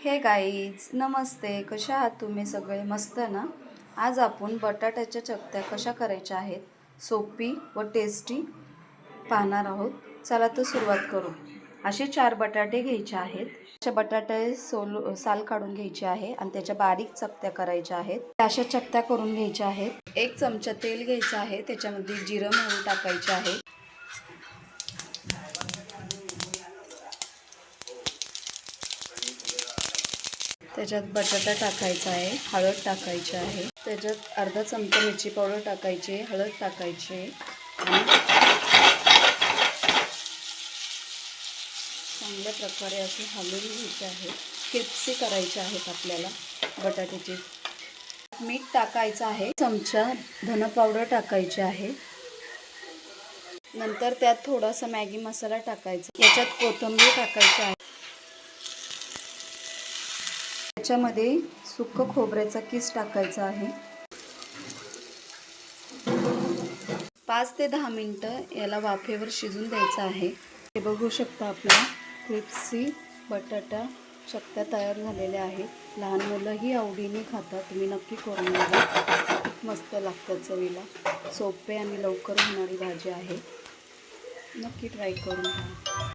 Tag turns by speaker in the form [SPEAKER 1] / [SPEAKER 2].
[SPEAKER 1] हे गाईज नमस्ते, कशा आहात तुम्ही सगळे? मस्त ना. आज आपण बटाट्याच्या चकत्या कशा करायच्या आहेत सोपी व टेस्टी पाहणार आहोत. चला तर सुरुवात करू. असे 4 बटाटे घ्यायचे आहेत. अशा बटाटे साल काढून घ्यायचे आहे आणि त्याच्या बारीक चकत्या करायच्या आहेत. अशा चकत्या करून घ्यायच्या आहेत. 1 चमचा तेल घ्यायचं आहे, त्याच्यामध्ये जिरं मोहरी टाकायचे आहे. त्याच्यात बटाटा टाकायचा आहे, हळद टाकायची आहे, त्याच्यात अर्धा चमचा मिरची पावडर टाकायची, हळद टाकायची आणि चांगल्या प्रकारे असे हलवून घ्यायचे आहे. क्रिस्पी करायचे आहेत आपल्याला बटाट्याचे. मीठ टाकायचं आहे, चमचा धन पावडर टाकायची आहे. नंतर त्यात थोडासा मॅगी मसाला टाकायचा. याच्यात कोथिंबीर टाकायची आहे. त्याच्यामध्ये सुकं खोबऱ्याचा किस टाकायचा आहे. 5 ते 10 मिनिटं याला वाफेवर शिजून द्यायचं आहे. हे बघू शकता आपला क्रिस्पी बटाटा चकत्या तयार झालेल्या आहेत. लहान मुलंही आवडीने खातात. तुम्ही नक्की करून बघा, खूप मस्त लागतं चवीला. सोपे आणि लवकर होणारी भाजी आहे. नक्की ट्राय करून पहा.